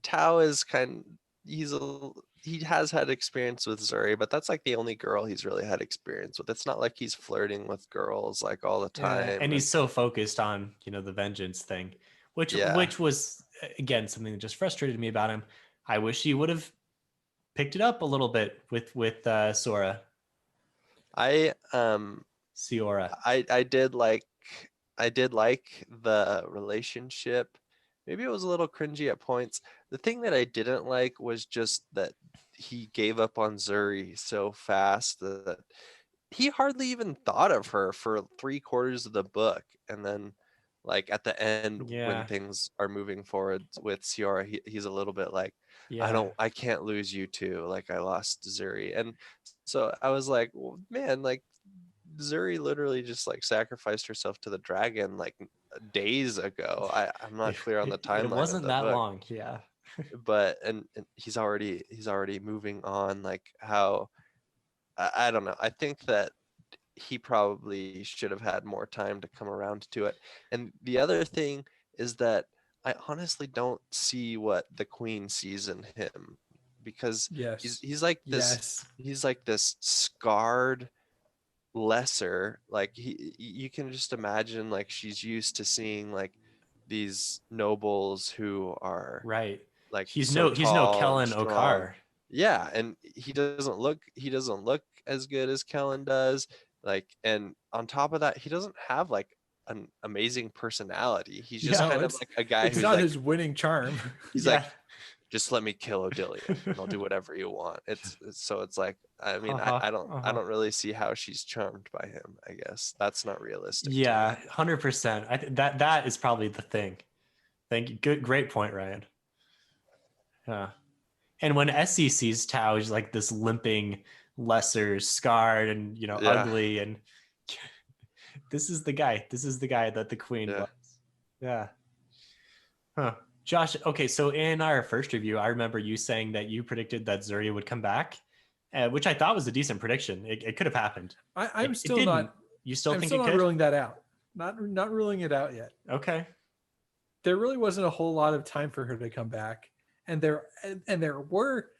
Tao is he has had experience with Zuri, but that's like the only girl he's really had experience with. It's not like he's flirting with girls like all the time. And he's so focused on, the vengeance thing, which was again something that just frustrated me about him. I wish he would have picked it up a little bit with Sora. Siora. I did like the relationship maybe it was a little cringy at points. The thing that I didn't like was just that he gave up on Zuri so fast that he hardly even thought of her for 3/4 of the book, and then like at the end when Yeah. things are moving forward with Ciara, he's a little bit like, Yeah. I can't lose you too, like I lost Zuri. And so I was like, well, man, like Zuri literally just like sacrificed herself to the dragon like days ago. I'm not clear on the It timeline of wasn't the that book, long. Yeah. but and he's already moving on. Like how I don't know. I think that he probably should have had more time to come around to it. And the other thing is that I honestly don't see what the queen sees in him, because Yes. he's like this Yes. he's like this scarred lesser, like you can just imagine like she's used to seeing like these nobles who are Right. like He's so no tall and Kellen strong. Okar. Yeah, and he doesn't look as good as Kellen does. Like, and on top of that, he doesn't have like an amazing personality. He's just Yeah. No, kind of like a guy it's who's not like, his winning charm. he's Yeah. like, just let me kill Odilia and I'll do whatever you want. So it's like, I mean, Uh-huh. I Uh-huh. don't really see how she's charmed by him. I guess that's not realistic to me. Yeah, 100%. That is probably the thing. Thank you. Good, great point, Ryan. Yeah. And when Essie sees Tao, he's like this limping, lesser, scarred, and Yeah, ugly. And this is the guy. This is the guy that the queen yeah. loves. Yeah. Huh. Josh, okay, so in our first review, I remember you saying that you predicted that Zuri would come back, which I thought was a decent prediction. It could have happened. I'm It still didn't. not. You still I'm think still it not could? ruling that out. Not ruling it out yet. Okay. There really wasn't a whole lot of time for her to come back, and there were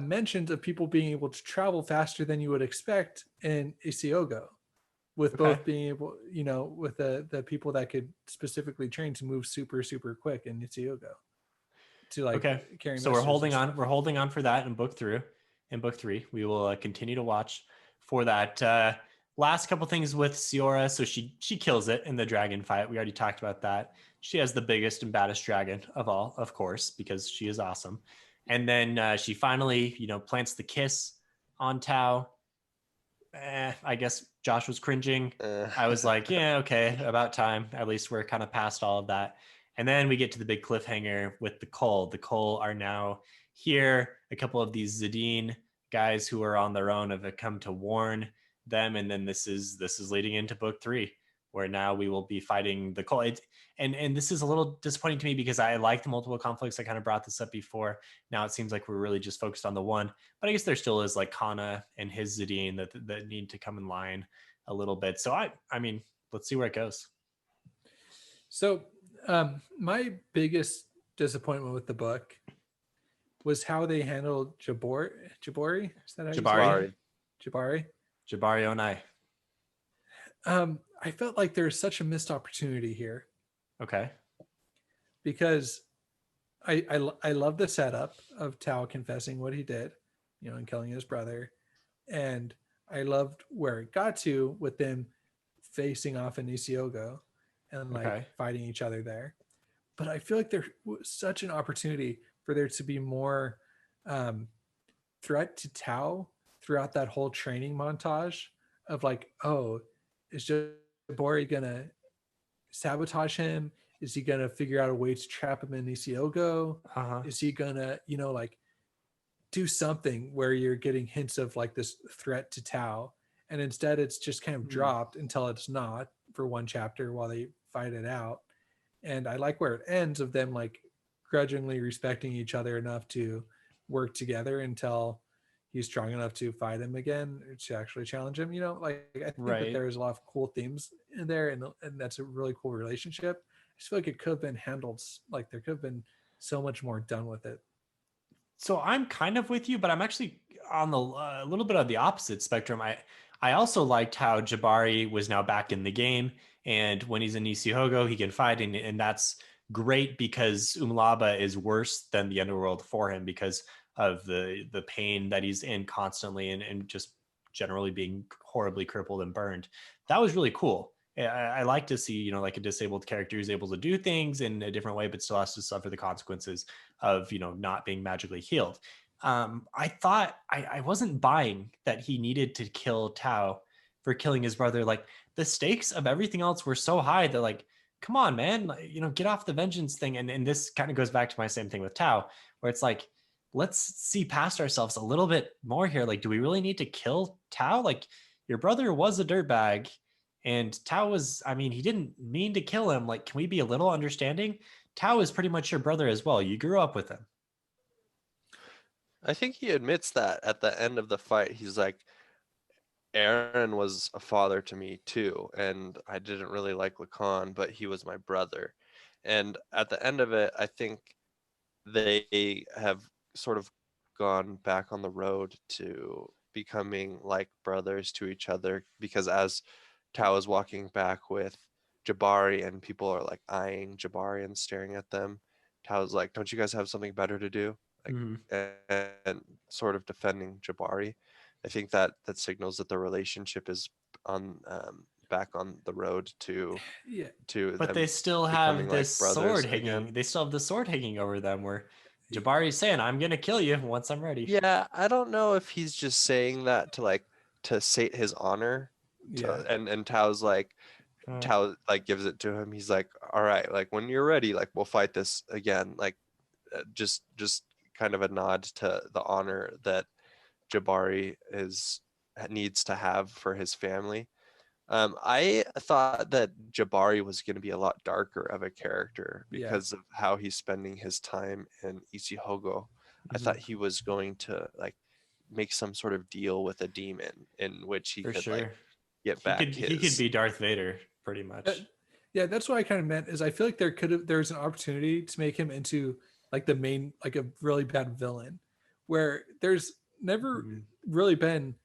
mentions of people being able to travel faster than you would expect in Isihogo, with Okay. both being able, with the people that could specifically train to move super super quick in Isihogo to like Okay. carry So we're messages and holding on. stuff. We're holding on for that in book three. In book three, we will continue to watch for that. Last couple things with Ciora. So she kills it in the dragon fight. We already talked about that. She has the biggest and baddest dragon of all, of course, because she is awesome. And then she finally, plants the kiss on Tao. I guess Josh was cringing. Uh, I was like, yeah, okay, about time. At least we're kind of past all of that. And then we get to the big cliffhanger with the Cole. The Cole are now here. A couple of these Zadine guys who are on their own have come to warn them. And then this is leading into book three, where now we will be fighting the Cole. And this is a little disappointing to me because I like the multiple conflicts. I kind of brought this up before. Now it seems like we're really just focused on the one. But I guess there still is like Kana and his Zadine that need to come in line a little bit. So I mean, let's see where it goes. So my biggest disappointment with the book was how they handled Jabari. Is that how you say Jabari. it? Jabari. Jabari Onai. I felt like there was such a missed opportunity here Okay. because I love the setup of Tao confessing what he did, and killing his brother, and I loved where it got to with them facing off in Isihogo and like Okay. fighting each other there. But I feel like there was such an opportunity for there to be more threat to Tao throughout that whole training montage of like, oh, is Jabari gonna sabotage him? Is he gonna figure out a way to trap him in Isihogo? Uh-huh. Is he gonna, like do something where you're getting hints of like this threat to Tao? And instead it's just kind of dropped until it's not for one chapter while they fight it out. And I like where it ends of them like grudgingly respecting each other enough to work together until he's strong enough to fight him again or to actually challenge him. Like I think that Right. there's a lot of cool themes in there, and that's a really cool relationship. I just feel like it could have been handled, like there could have been so much more done with it. So I'm kind of with you, but I'm actually on the a little bit of the opposite spectrum. I also liked how Jabari was now back in the game, and when he's in Isihogo, he can fight, and that's great because Umlaba is worse than the underworld for him because of the pain that he's in constantly and just generally being horribly crippled and burned. That was really cool. I like to see, you know, like a disabled character who's able to do things in a different way, but still has to suffer the consequences of, you know, not being magically healed. I thought I wasn't buying that he needed to kill Tao for killing his brother. Like the stakes of everything else were so high that like, come on, man, like, you know, get off the vengeance thing. And this kind of goes back to my same thing with Tao, where it's like, let's see past ourselves a little bit more here. Like, do we really need to kill Tao? Like, your brother was a dirtbag, and Tao was, I mean, he didn't mean to kill him. Like, can we be a little understanding? Tao is pretty much your brother as well. You grew up with him. I think he admits that at the end of the fight. He's like, Aaron was a father to me too, and I didn't really like Lacan, but he was my brother. And at the end of it, I think they have sort of gone back on the road to becoming like brothers to each other, because as Tao is walking back with Jabari and people are like eyeing Jabari and staring at them, Tao's like, don't you guys have something better to do? Like, and sort of defending Jabari. I think that signals that the relationship is on back on the road to Yeah. But them they still becoming have like this brothers sword hanging. again. They still have the sword hanging over them where Jabari's saying, I'm going to kill you once I'm ready. Yeah, I don't know if he's just saying that to like to sate his honor. Yeah. And Tao's like, Tao like gives it to him. He's like, all right, like when you're ready, like we'll fight this again. Like just kind of a nod to the honor that Jabari needs to have for his family. I thought that Jabari was going to be a lot darker of a character Yeah. because of how he's spending his time in Isihogo. I thought he was going to like make some sort of deal with a demon in which he For could sure. like get He back could his. be Darth Vader pretty much. Yeah, that's what I kind of meant. Is I feel like there's an opportunity to make him into like the main, like a really bad villain, where there's never really been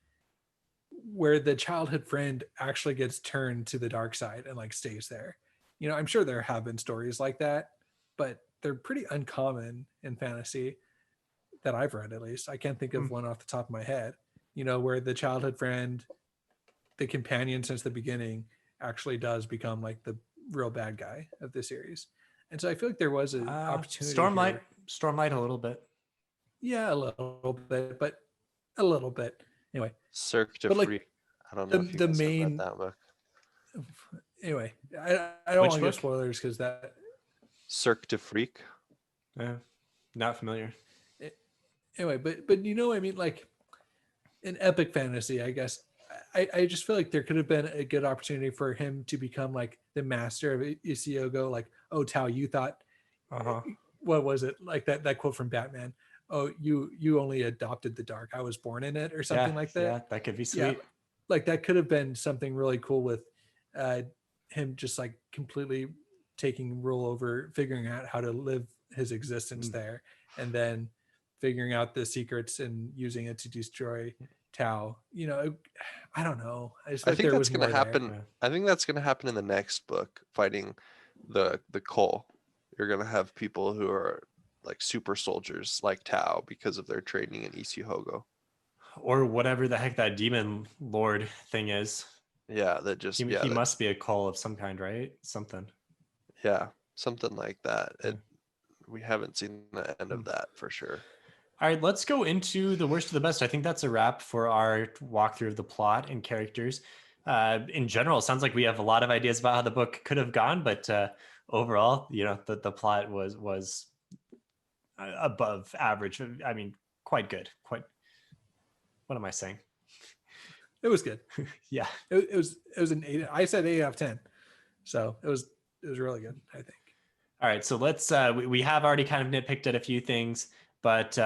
where the childhood friend actually gets turned to the dark side and like stays there. You know, I'm sure there have been stories like that, but they're pretty uncommon in fantasy that I've read, at least. I can't think of one off the top of my head, you know, where the childhood friend, the companion since the beginning, actually does become like the real bad guy of the series. And so I feel like there was an opportunity here. Stormlight a little bit. Yeah, a little bit, but a little bit. Anyway, Cirque du but like Freak. I don't know if you the guys have read main. that book. Anyway, I don't Which want to give book? spoilers because that. Cirque du Freak. Yeah, not familiar. Anyway, but you know what I mean, like in epic fantasy, I guess. I just feel like there could have been a good opportunity for him to become like the master of Isihogo. Like, oh Tao, you thought, what was it, like that quote from Batman? Oh, you only adopted the dark. I was born in it, or something like that. Yeah, that could be sweet. Yeah, like that could have been something really cool with him just like completely taking rule over, figuring out how to live his existence there, and then figuring out the secrets and using it to destroy Tao. You know, I don't know. I just I think think there that's was gonna more happen. there. I think that's gonna happen in the next book, fighting the Cole. You're gonna have people who are like super soldiers like Tao because of their training in Isihogo. Or whatever the heck that demon lord thing is. Yeah, that just He must be a call of some kind, right? Something. yeah, something like that. We haven't seen the end of that for sure. All right, let's go into the worst of the best. I think that's a wrap for our walkthrough of the plot and characters. In general, it sounds like we have a lot of ideas about how the book could have gone, but overall, you know, the plot was above average. I mean, quite good. Quite. What am I saying? It was good. Yeah, it was an 8. I said 8 out of 10, so it was really good, I think. All right, so let's. We have already kind of nitpicked at a few things, but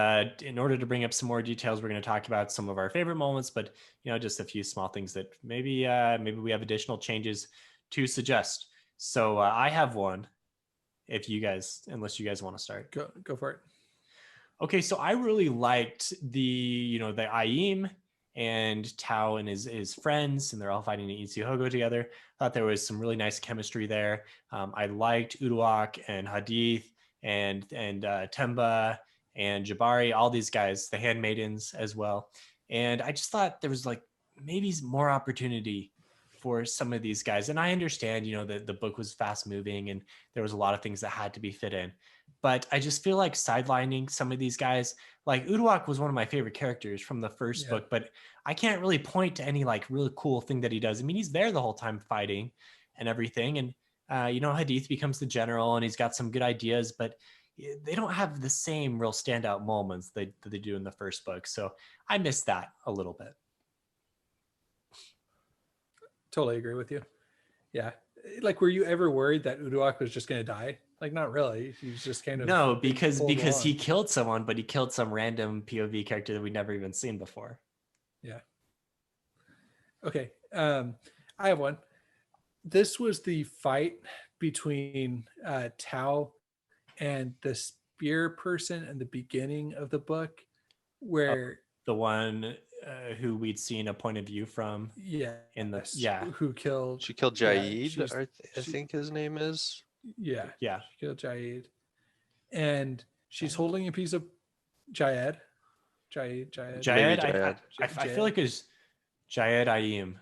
in order to bring up some more details, we're going to talk about some of our favorite moments, but you know, just a few small things that maybe we have additional changes to suggest. So I have one. Unless you guys want to start, Go for it. Okay, so I really liked the Aim and Tao and his friends, and they're all fighting in Isihogo together. I thought there was some really nice chemistry there. I liked Uduak and Hadith and Temba and Jabari, all these guys, the handmaidens as well. And I just thought there was like maybe more opportunity for some of these guys. And I understand, that the book was fast moving and there was a lot of things that had to be fit in. But I just feel like sidelining some of these guys, like Uduak was one of my favorite characters from the first book, but I can't really point to any like really cool thing that he does. I mean, he's there the whole time fighting and everything. And, Hadith becomes the general and he's got some good ideas, but they don't have the same real standout moments that they do in the first book. So I miss that a little bit. Totally agree with you. Yeah. Like, were you ever worried that Uduak was just going to die? Like, not really. He's just kind of no, because pulled he along. killed someone, but he killed some random POV character that we'd never even seen before. Yeah. Okay. I have one. This was the fight between Tao and the spear person in the beginning of the book, where the one who we'd seen a point of view from. Who killed? She killed Jaid. I think his name is. Yeah. She killed Jaid, and she's Jaid. holding a piece of Jaid. Jaid. I feel like it's Jaid Ayim.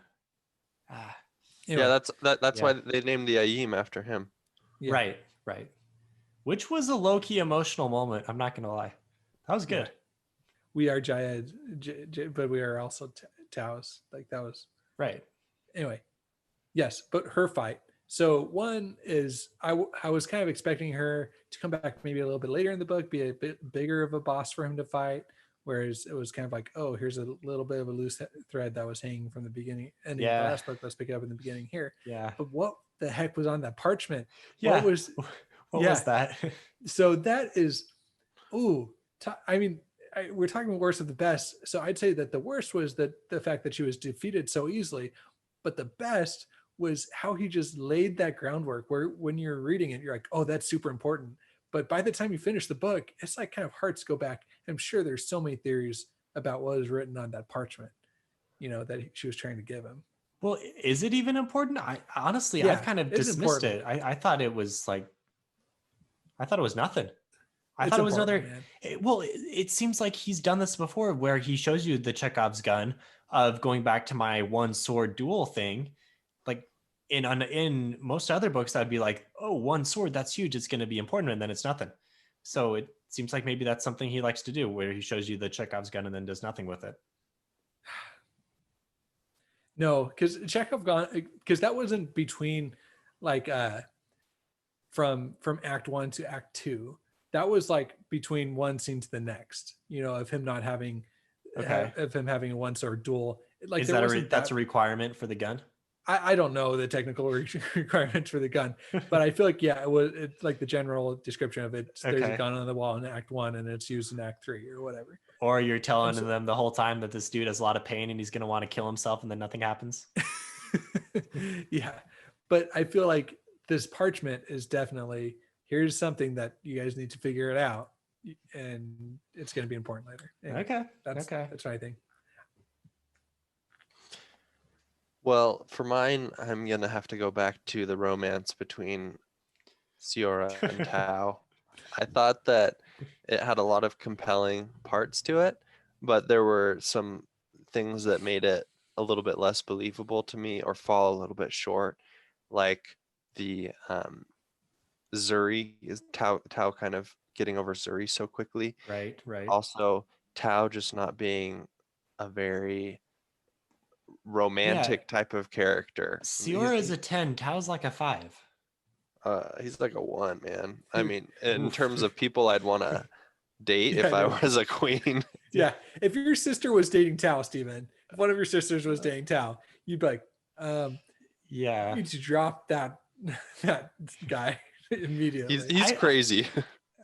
Anyway. Yeah, that's why they named the Ayim after him. Yeah. Right. Which was a low-key emotional moment. I'm not gonna lie, that was good. Yeah. We are Jaid, but we are also Taos. Like, that was right. Anyway, yes, but her fight. So one is I was kind of expecting her to come back maybe a little bit later in the book, be a bit bigger of a boss for him to fight. Whereas it was kind of like, oh, here's a little bit of a loose thread that was hanging from the beginning. And in the last book, let's pick it up in the beginning here. Yeah. But what the heck was on that parchment? Yeah. What was that? So that is, we're talking about worst of the best. So I'd say that the worst was the fact that she was defeated so easily. But the best was how he just laid that groundwork where when you're reading it, you're like, oh, that's super important. But by the time you finish the book, it's like kind of hard to go back. I'm sure there's so many theories about what was written on that parchment, that she was trying to give him. Well, is it even important? I've kind of dismissed it. I thought it was like, I thought it was nothing. I thought it was another. It seems like he's done this before where he shows you the Chekhov's gun of going back to my one sword duel thing. Like in most other books, I'd be like, oh, one sword, that's huge. It's going to be important. And then it's nothing. So it seems like maybe that's something he likes to do where he shows you the Chekhov's gun and then does nothing with it. No, because Chekhov gun, because that wasn't between like from Act 1 to Act 2. That was like between one scene to the next, of him not having, of him having a one sword duel. Like, is that's a requirement for the gun? I don't know the technical requirements for the gun, but I feel like, it's like the general description of it. There's a gun on the wall in Act 1 and it's used in Act 3 or whatever. Or you're telling them the whole time that this dude has a lot of pain and he's going to want to kill himself and then nothing happens. Yeah. But I feel like this parchment is definitely, here's something that you guys need to figure it out, and it's going to be important later. Anyway, that's what I think. Well, for mine, I'm going to have to go back to the romance between Siora and Tao. I thought that it had a lot of compelling parts to it, but there were some things that made it a little bit less believable to me or fall a little bit short, like the Zuri is Tao kind of getting over Zuri so quickly. Right. Also, Tao just not being a very romantic type of character. Siora is a 10. Tao's like a 5. He's like a 1, man. I mean, in terms of people I'd want to date if I was a queen. Yeah. If your sister was dating Tao, Steven, if one of your sisters was dating Tao, you'd be like, you need to drop that guy immediately. He's crazy.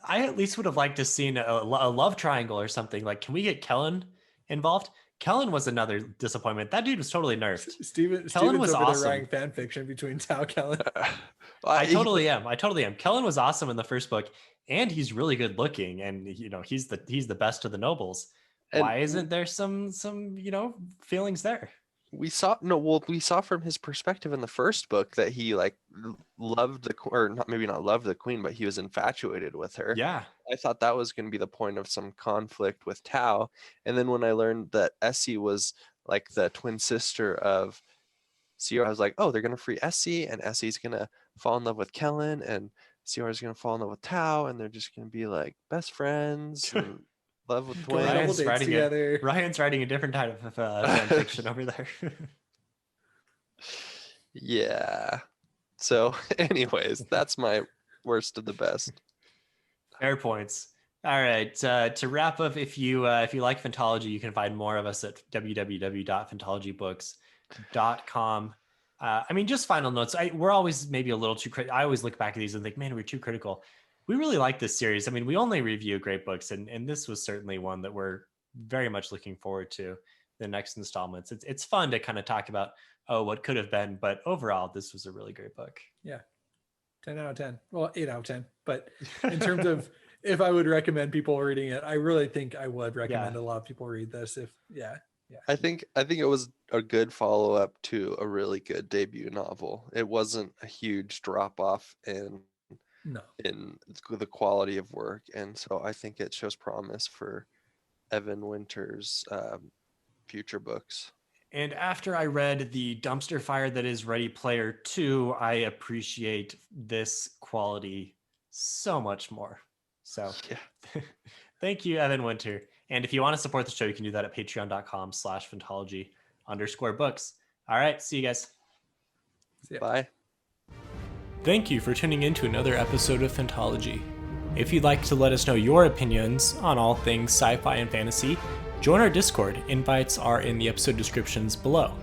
I at least would have liked to seen a love triangle or something. Like, can we get Kellen involved? Kellen was another disappointment. That dude was totally nerfed. Kellen was over awesome. there writing fan fiction between Tao Kellen. I totally am. Kellen was awesome in the first book, and he's really good looking, and he's the best of the nobles. Why isn't there some feelings there? We saw from his perspective in the first book that he like loved not loved the queen, but he was infatuated with her. Yeah. I thought that was going to be the point of some conflict with Tao. And then when I learned that Essie was like the twin sister of Ciora was like, oh, they're gonna free Essie, and Essie's gonna fall in love with Kellen, and Ciora's gonna fall in love with Tao, and they're just gonna be like best friends and love with Go on double twins. dates together. Ryan's writing a different type of fan fiction over there. Yeah. So, anyways, that's my worst of the best. Fair points. All right. To wrap up, if you like Phantology, you can find more of us at www.phantologybooks.com. I mean, just final notes. We're always maybe a little too critical. I always look back at these and think, man, we're too critical. We really like this series. I mean, we only review great books, and this was certainly one that we're very much looking forward to the next installments. It's fun to kind of talk about, what could have been, but overall, this was a really great book. Yeah. 10 out of 10. Well, 8 out of 10. But in terms of if I would recommend people reading it, I really think I would recommend a lot of people read this. I think it was a good follow-up to a really good debut novel. It wasn't a huge drop-off in the quality of work, and so I think it shows promise for Evan Winter's future books. And after I read the dumpster fire that is Ready Player 2, I appreciate this quality so much more. So thank you, Evan Winter. And if you want to support the show, you can do that at patreon.com/phantology_books. All right. See you guys. Bye. Thank you for tuning in to another episode of Phantology. If you'd like to let us know your opinions on all things sci-fi and fantasy, join our Discord. Invites are in the episode descriptions below.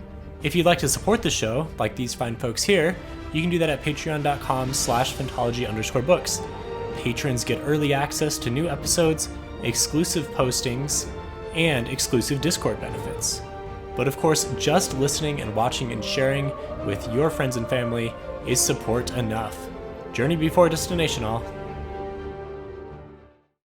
If you'd like to support the show, like these fine folks here, you can do that at patreon.com/phantology_books. Patrons get early access to new episodes, exclusive postings, and exclusive Discord benefits. But of course, just listening and watching and sharing with your friends and family is support enough. Journey before destination all.